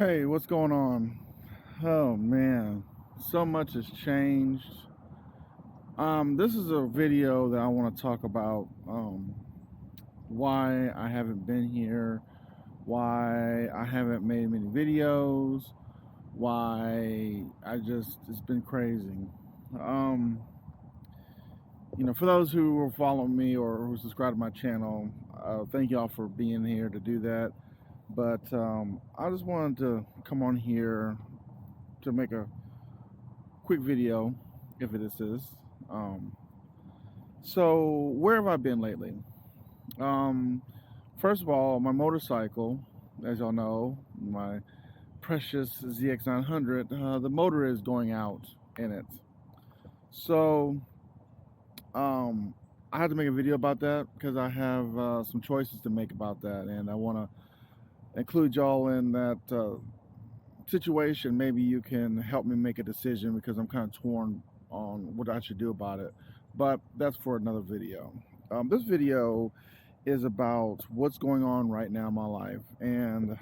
Hey, what's going on? Oh man, so much has changed. This is a video that I want to talk about why I haven't been here, why I haven't made many videos, why it's been crazy. Um, for those who will follow me or who subscribe to my channel, thank y'all for being here to do that. But I just wanted to come on here to make a quick video, if it is. Um, so where have I been lately? Um, First of all, my motorcycle, as y'all know, my precious ZX900, the motor is going out in it. So I had to make a video about that because I have some choices to make about that, and I want to include y'all in that situation. Maybe you can help me make a decision because I'm kind of torn on what I should do about it. But that's for another video. This video is about what's going on right now in my life, and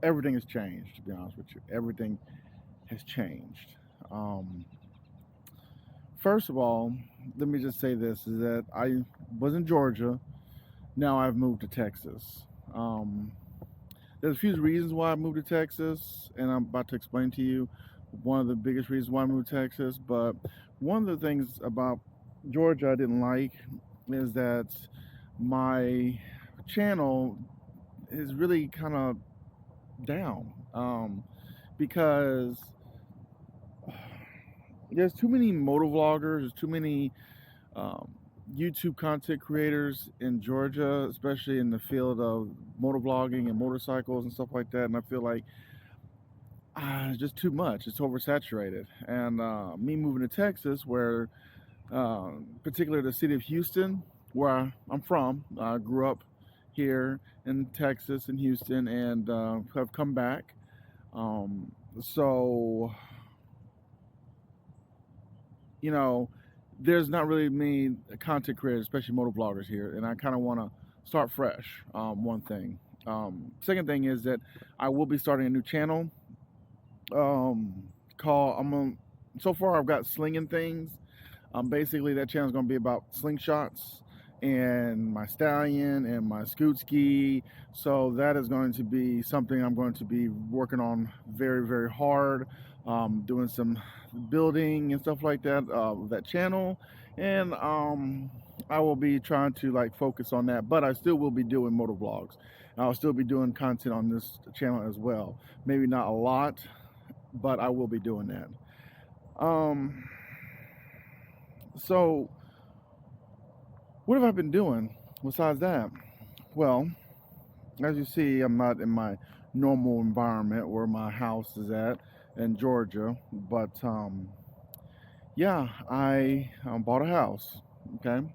everything has changed. To be honest with you, everything has changed. Um, First of all, let me just say this: is that I was in Georgia. Now I've moved to Texas. Um, there's a few reasons why I moved to Texas, and I'm about to explain to you one of the biggest reasons why I moved to Texas. But one of the things about Georgia I didn't like is that my channel is really kind of down because there's too many motovloggers, there's too many um, YouTube content creators in Georgia, especially in the field of motovlogging and motorcycles and stuff like that. And I feel like it's just too much. It's oversaturated. And me moving to Texas, where particularly the city of Houston, where I'm from, I grew up here in Texas in Houston, and have come back. So you know, there's not really many content creators, especially motovloggers here, and I kind of want to start fresh. One thing. Second thing is that I will be starting a new channel. Called so far I've got slinging things. Basically that channel is going to be about slingshots and my stallion and my scoot ski. So that is going to be something I'm going to be working on very, very hard. Doing some building and stuff like that with that channel, and I will be trying to like focus on that. But I still will be doing motor vlogs. I'll still be doing content on this channel as well. Maybe not a lot, but I will be doing that. Um, so what have I been doing besides that? Well, as you see, I'm not in my normal environment where my house is at in Georgia, but yeah, I bought a house. Okay,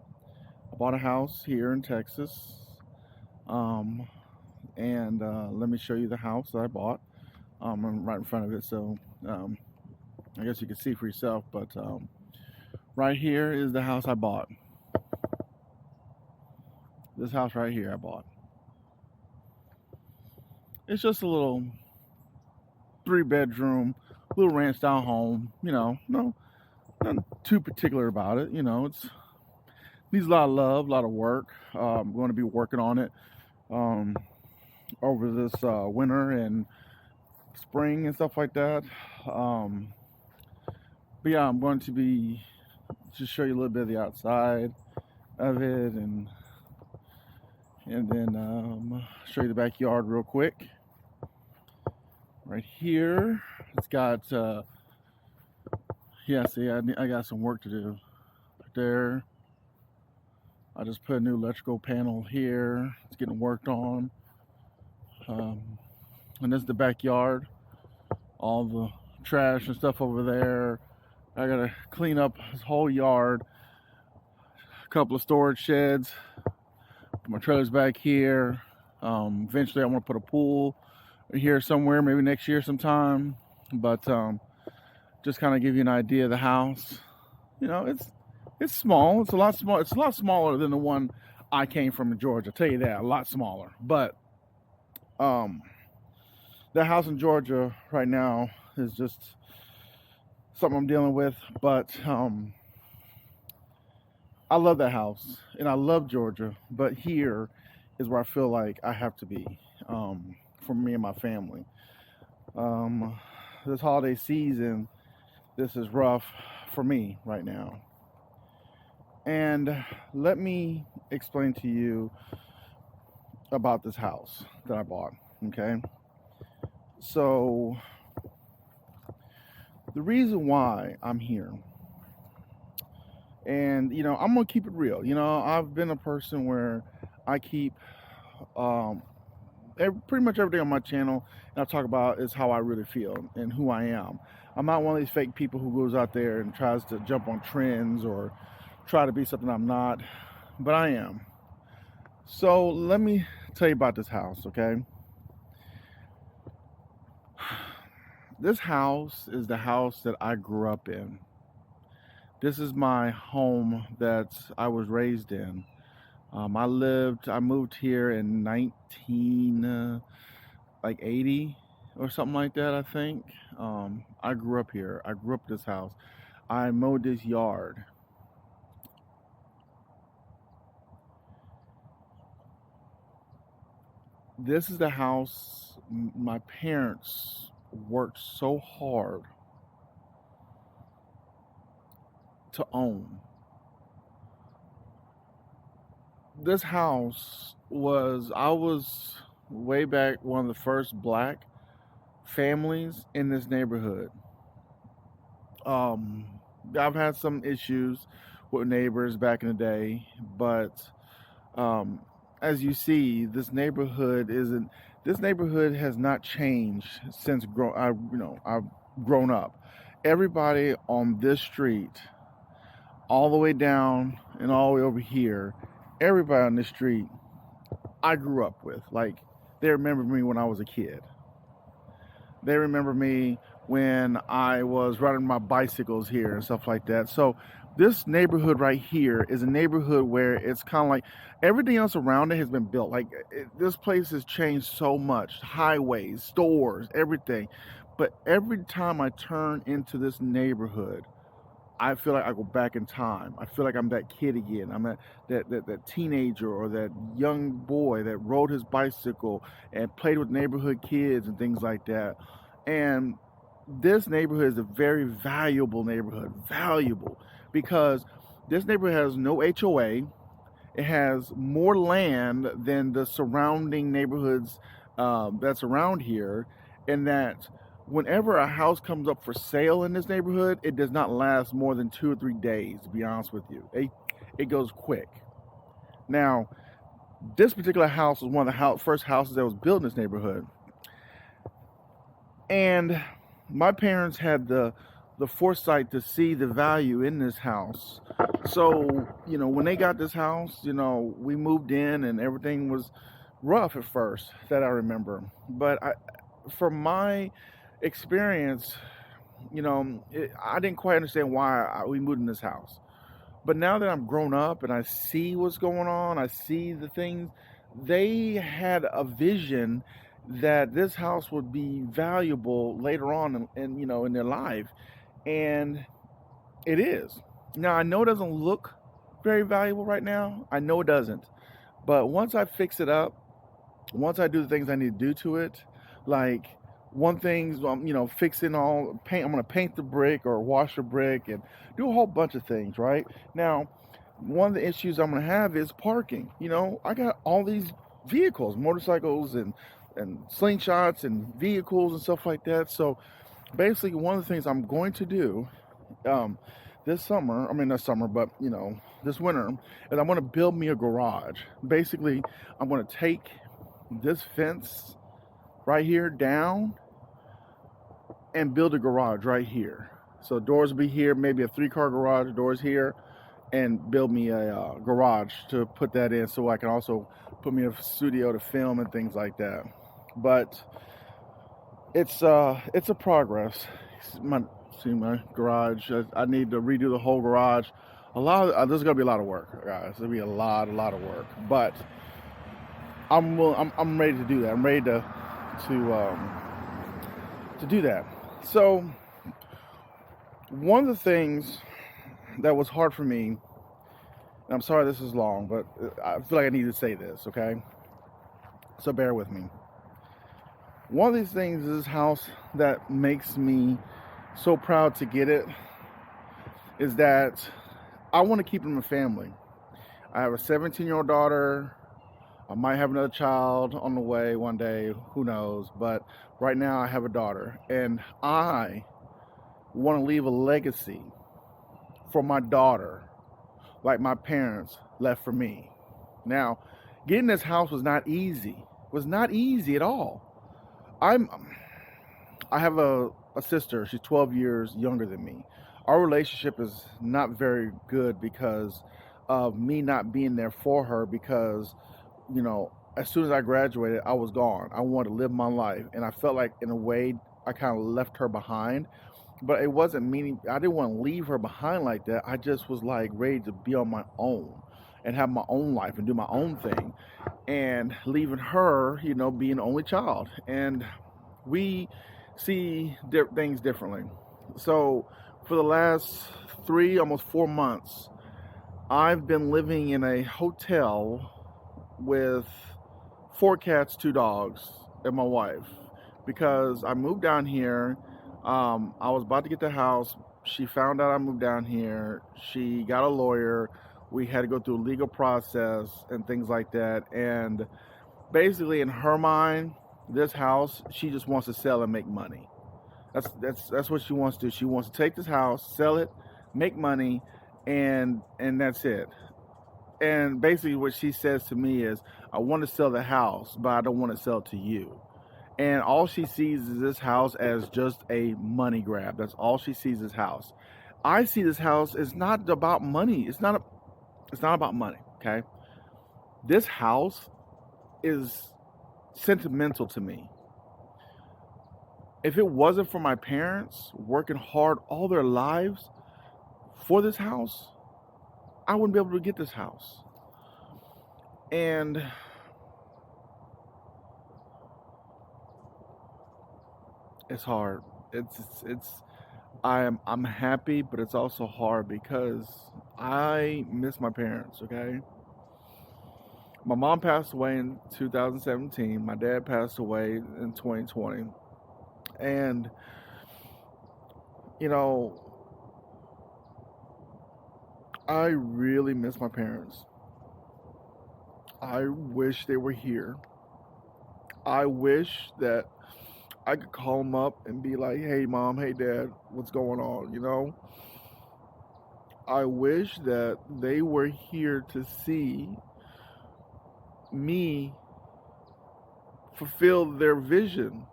I bought a house here in Texas, um, and let me show you the house that I bought. I'm right in front of it, so um, I guess you can see for yourself. But right here is the house I bought. This house right here I bought. It's just a little 3-bedroom, little ranch style home. No, nothing too particular about it. It's needs a lot of love, a lot of work. I'm going to be working on it um, over this winter and spring and stuff like that. Um, but yeah, I'm going to be just show you a little bit of the outside of it, and then show you the backyard real quick. Right here, it's got yeah. See, I got some work to do. Right there, I just put a new electrical panel here. It's getting worked on. And this is the backyard. All the trash and stuff over there. I gotta clean up this whole yard. A couple of storage sheds. My trailer's back here. Eventually, I want to put a pool here somewhere, maybe next year sometime. But just kind of give you an idea of the house. It's small. It's a lot small. It's a lot smaller than the one I came from in Georgia. I'll tell you that, a lot smaller. But that the house in Georgia right now is just something I'm dealing with. But I love that house and I love Georgia. But here is where I feel like I have to be for me and my family. Um, this holiday season, this is rough for me right now. And let me explain to you about this house that I bought. Okay. So, the reason why I'm here, and I'm gonna keep it real. I've been a person where I keep um, pretty much everything on my channel and I talk about is how I really feel and who I am. I'm not one of these fake people who goes out there and tries to jump on trends or try to be something I'm not, but I am. So let me tell you about this house, okay? This house is the house that I grew up in. This is my home that I was raised in. I moved here in 1980 or something like that, I think. I grew up here. I grew up in this house. I mowed this yard. This is the house my parents worked so hard to own. This house I was way back one of the first black families in this neighborhood. Um, I've had some issues with neighbors back in the day, but um, as you see, this neighborhood has not changed since I've grown up. Everybody on this street, all the way down and all the way over here, everybody on this street I grew up with. Like, they remember me when I was a kid. They remember me when I was riding my bicycles here and stuff like that. So this neighborhood right here is a neighborhood where it's kind of like everything else around it has been built. Like, this place has changed so much. Highways, stores, everything. But every time I turn into this neighborhood, I feel like I go back in time. I feel like I'm that kid again. I'm that teenager or that young boy that rode his bicycle and played with neighborhood kids and things like that. And this neighborhood is a very valuable neighborhood. Valuable because this neighborhood has no HOA. It has more land than the surrounding neighborhoods that's around here, and that whenever a house comes up for sale in this neighborhood, it does not last more than 2 or 3 days, to be honest with you. It goes quick. Now, this particular house was one of the first houses that was built in this neighborhood. And my parents had the foresight to see the value in this house. So, when they got this house, we moved in and everything was rough at first, that I remember. But from my experience, I didn't quite understand why we moved in this house. But now that I'm grown up and I see what's going on, I see the things, they had a vision that this house would be valuable later on in their life, and it is. Now, I know it doesn't look very valuable right now. I know it doesn't. But once I fix it up, once I do the things I need to do to it, like one thing's, fixing all paint. I'm going to paint the brick or wash the brick and do a whole bunch of things, right? Now, one of the issues I'm going to have is parking. I got all these vehicles, motorcycles and slingshots and vehicles and stuff like that. So basically, one of the things I'm going to do this summer, not summer, but this winter, is I'm going to build me a garage. Basically, I'm going to take this fence right here down and build a garage right here. So doors will be here, maybe a 3-car garage, doors here, and build me a garage to put that in, so I can also put me a studio to film and things like that. But it's a progress. See my garage. I need to redo the whole garage. There's gonna be a lot of work, guys. There'll be a lot of work. But I'm ready to do that. I'm ready to to do that. So one of the things that was hard for me, and I'm sorry this is long, but I feel like I need to say this, okay? So bear with me. One of these things is this house that makes me so proud to get it is that I want to keep them a family. I have a 17-year-old daughter. I might have another child on the way one day, who knows, but right now I have a daughter, and I want to leave a legacy for my daughter like my parents left for me. Now, getting this house was not easy. It was not easy at all. I have a sister. She's 12 years younger than me. Our relationship is not very good because of me not being there for her because, as soon as I graduated, I was gone. I wanted to live my life. And I felt like, in a way, I kind of left her behind. But it wasn't meaning, I didn't want to leave her behind like that. I just was like ready to be on my own and have my own life and do my own thing. And leaving her, being the only child. And we see things differently. So for the last almost 4 months, I've been living in a hotel with 4 cats, 2 dogs, and my wife because I moved down here. I was about to get the house. She found out I moved down here. She got a lawyer. We had to go through a legal process and things like that. And basically, in her mind, this house, she just wants to sell and make money. That's what she wants to do. She wants to take this house, sell it, make money, and that's it. And basically what she says to me is, I want to sell the house, but I don't want to sell it to you. And all she sees is this house as just a money grab. That's all she sees this house. I see this house is not about money. It's not about money, okay? This house is sentimental to me. If it wasn't for my parents working hard all their lives for this house, I wouldn't be able to get this house. And it's hard. I'm happy, but it's also hard because I miss my parents, okay? My mom passed away in 2017. My dad passed away in 2020. And, I really miss my parents. I wish they were here. I wish that I could call them up and be like, hey, mom, hey, dad, what's going on, I wish that they were here to see me fulfill their vision,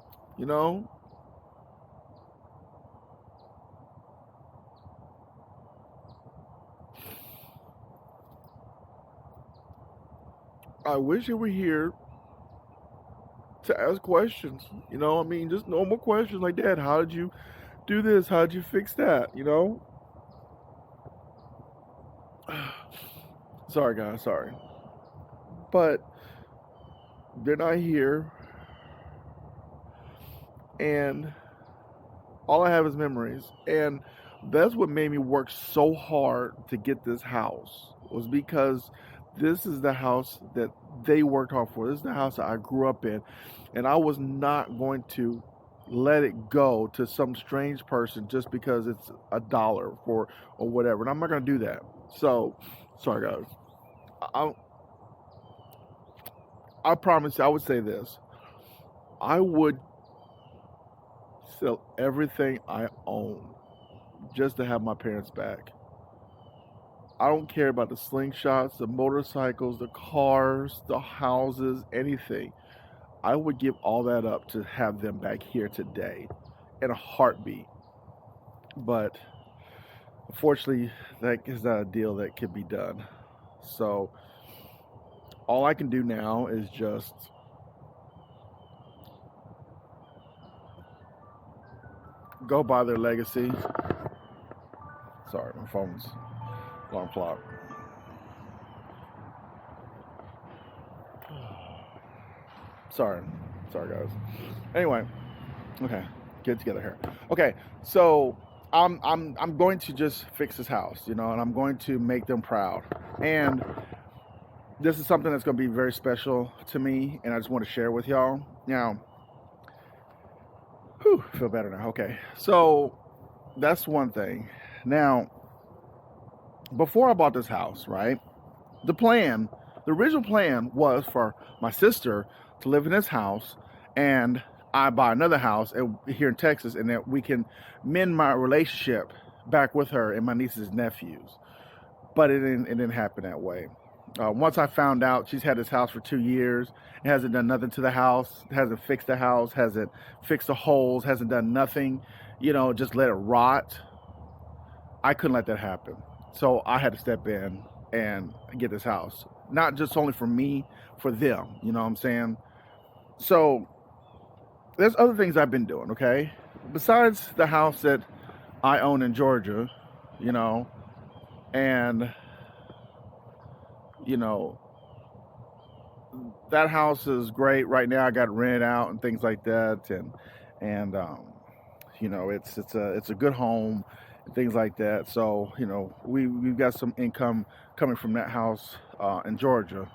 I wish they were here to ask questions, just normal questions like, Dad, how did you do this? How did you fix that? Sorry, guys, sorry. But they're not here, and all I have is memories. And that's what made me work so hard to get this house, was because this is the house that they worked hard for. This is the house that I grew up in. And I was not going to let it go to some strange person just because it's $1 or whatever. And I'm not going to do that. So, sorry guys. I promise you, I would say this. I would sell everything I own just to have my parents back. I don't care about the slingshots, the motorcycles, the cars, the houses, anything. I would give all that up to have them back here today in a heartbeat. But unfortunately, that is not a deal that can be done. So all I can do now is just go by their legacy. Sorry, my phone's alarm clock. Sorry guys. Anyway, okay. get together here. Okay, so I'm going to just fix this house, and I'm going to make them proud. And this is something that's going to be very special to me, and I just want to share with y'all. Now, I feel better now. Okay, so that's one thing. Now, before I bought this house, right? The original plan was for my sister to live in this house, and I buy another house here in Texas, and that we can mend my relationship back with her and my nieces and nephews. But it didn't happen that way. Once I found out she's had this house for 2 years, it hasn't done nothing to the house, hasn't fixed the house, hasn't fixed the holes, hasn't done nothing, just let it rot. I couldn't let that happen. So I had to step in and get this house. Not just only for me, for them, you know what I'm saying? So there's other things I've been doing, okay? Besides the house that I own in Georgia, and that house is great right now. I got it rented out and things like that, and it's a good home and things like that. So we've got some income coming from that house in Georgia.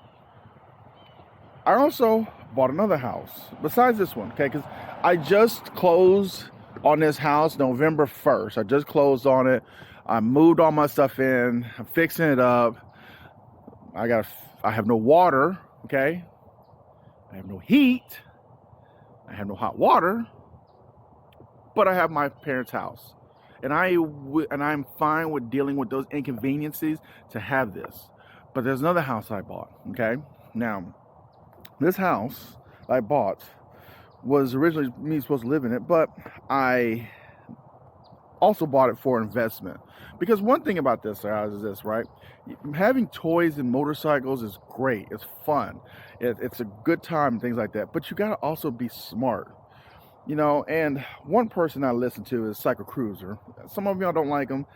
I also bought another house besides this one, okay? Because I just closed on this house November 1st. I just closed on it. I moved all my stuff in. I'm fixing it up. I have no water, okay? I have no heat. I have no hot water. But I have my parents' house. And I'm fine with dealing with those inconveniences to have this. But there's another house I bought, okay? Now, this house I bought was originally me supposed to live in it, but I also bought it for investment. Because one thing about this, guys, is this, right? Having toys and motorcycles is great. It's fun. It's a good time and things like that. But you got to also be smart. And one person I listen to is Psycho Cruiser. Some of y'all don't like him.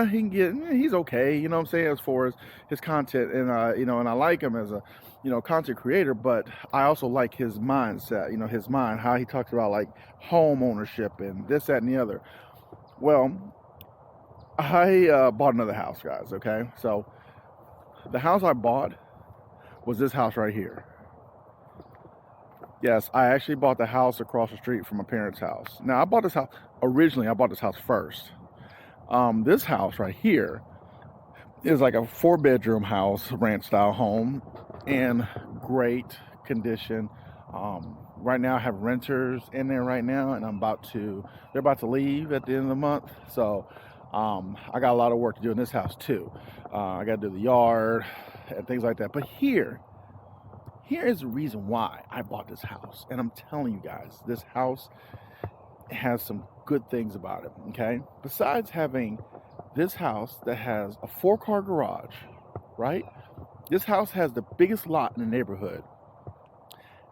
He's okay, you know what I'm saying, as far as his content. And, and I like him as a, content creator, but I also like his mindset, his mind, how he talks about like home ownership and this, that, and the other. Well, I bought another house, guys, okay? So the house I bought was this house right here. Yes, I actually bought the house across the street from my parents' house. Now, I bought this house first. This house right here is like a 4-bedroom house, ranch-style home, in great condition. Right now, I have renters in there right now, and they're about to leave at the end of the month. So, I got a lot of work to do in this house too. I got to do the yard and things like that. But here is the reason why I bought this house. And I'm telling you guys, this house has some good things about it, okay? Besides having this house that has a 4-car garage, right? This house has the biggest lot in the neighborhood.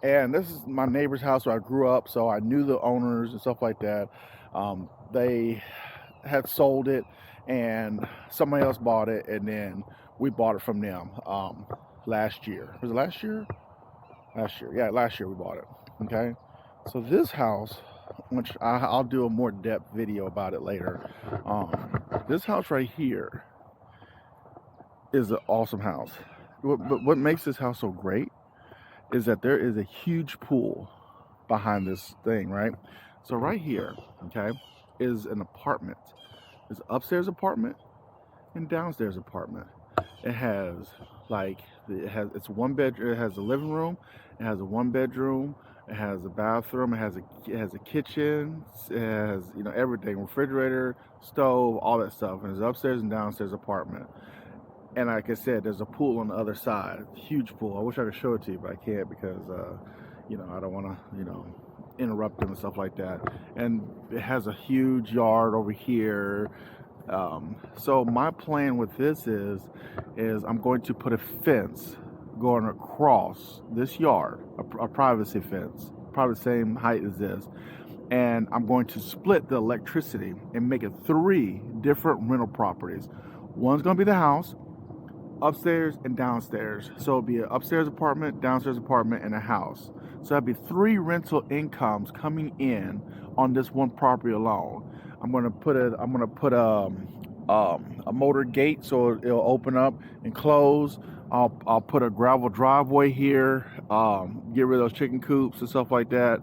And this is my neighbor's house where I grew up, so I knew the owners and stuff like that. They had sold it, and somebody else bought it, and then we bought it from them last year. Was it last year? Last year. Yeah, last year we bought it. Okay. So this house, which I'll do a more depth video about it later. This house right here is an awesome house. But what makes this house so great is that there is a huge pool behind this thing, right? So right here, okay, is an apartment. It's an upstairs apartment and downstairs apartment. It has it's 1 bedroom. It has a living room. It has a 1 bedroom. It has a bathroom. It has a kitchen. It has everything: refrigerator, stove, all that stuff. And it's upstairs and downstairs apartment. And like I said, there's a pool on the other side, huge pool. I wish I could show it to you, but I can't because I don't want to interrupt them and stuff like that. And it has a huge yard over here. So my plan with this is I'm going to put a fence going across this yard, a privacy fence, probably the same height as this. And I'm going to split the electricity and make it 3 different rental properties. One's going to be the house. upstairs and downstairs. So it'll be an upstairs apartment, downstairs apartment, and a house. So that'd be 3 rental incomes coming in on this one property alone. I'm gonna put a motor gate so it'll open up and close. I'll put a gravel driveway here. Get rid of those chicken coops and stuff like that.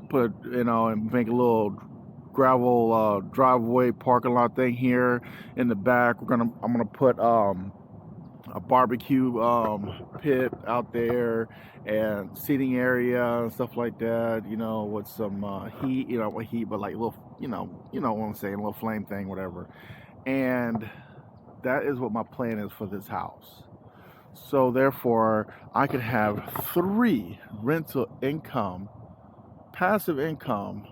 Put, and make a little gravel driveway parking lot thing here in the back. I'm gonna put a barbecue pit out there and seating area and stuff like that, with some heat, with heat, but like little, what I'm saying, a little flame thing, whatever. And that is what my plan is for this house. So therefore, I could have 3 rental income, passive income.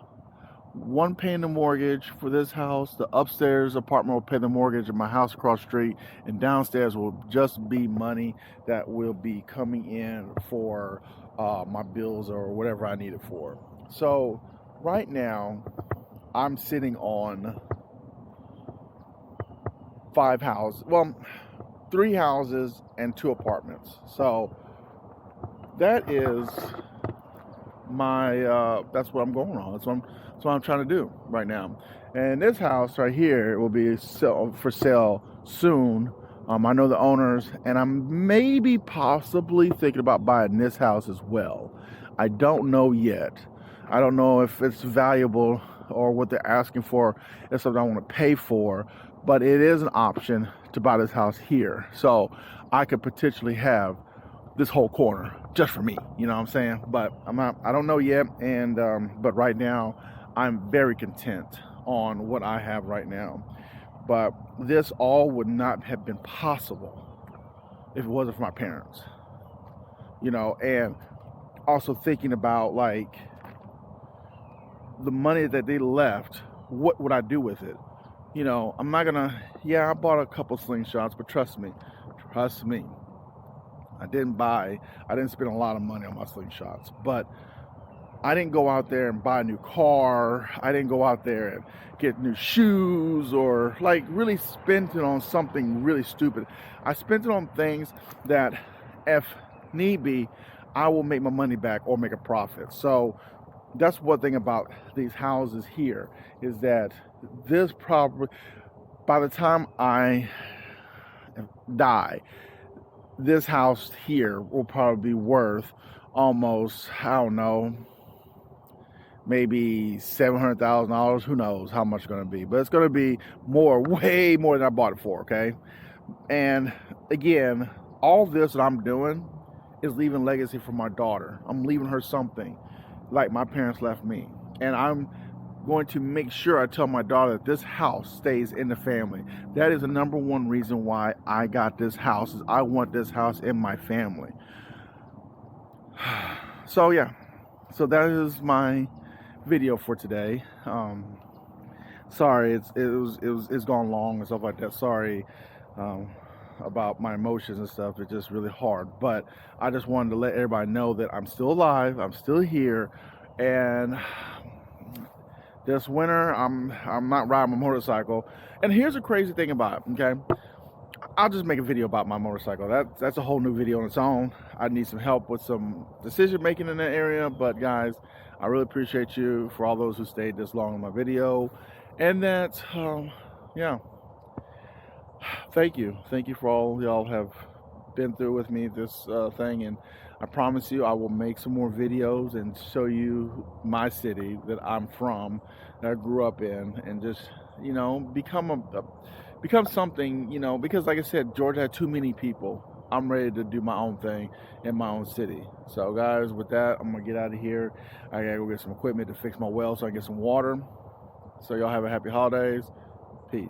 One paying the mortgage for this house, the upstairs apartment will pay the mortgage of my house across the street, and downstairs will just be money that will be coming in for my bills or whatever I need it for. So right now, I'm sitting on 5 houses, well, 3 houses and 2 apartments. So that is my that's what I'm going on. That's what I'm trying to do right now. And this house right here will be for sale soon. I know the owners, and I'm maybe possibly thinking about buying this house as well. I don't know yet. I don't know if it's valuable or what they're asking for is something I want to pay for, but it is an option to buy this house here. So I could potentially have this whole corner just for me, you know what I'm saying? But I don't know yet, and but right now I'm very content on what I have right now. But this all would not have been possible if it wasn't for my parents, and also thinking about like the money that they left, what would I do with it? I'm not gonna, I bought a couple slingshots, but trust me, I didn't spend a lot of money on my slingshots, but I didn't go out there and buy a new car. I didn't go out there and get new shoes or like really spend it on something really stupid. I spent it on things that, if need be, I will make my money back or make a profit. So that's one thing about these houses here, is that this probably, by the time I die, this house here will probably be worth almost, I don't know, maybe $700,000. Who knows how much it's going to be, but it's going to be way more than I bought it for. Okay. And again, all this that I'm doing is leaving legacy for my daughter. I'm leaving her something like my parents left me. And I'm going to make sure I tell my daughter that this house stays in the family. That is the number one reason why I got this house, is I want this house in my family. So yeah, so that is my video for today. Sorry, it's gone long and stuff like that. Sorry about my emotions and stuff. It's just really hard, but I just wanted to let everybody know that I'm still alive, I'm still here, and this winter I'm not riding my motorcycle. And here's the crazy thing about it, okay? I'll just make a video about my motorcycle. That's a whole new video on its own. I need some help with some decision making in that area. But guys, I really appreciate you for all those who stayed this long in my video. And that, yeah, thank you for all y'all have been through with me this thing. And I promise you I will make some more videos and show you my city that I'm from, that I grew up in, and just, become something, because like I said, Georgia had too many people. I'm ready to do my own thing in my own city. So guys, with that, I'm gonna get out of here. I gotta go get some equipment to fix my well so I can get some water. So y'all have a happy holidays. Peace.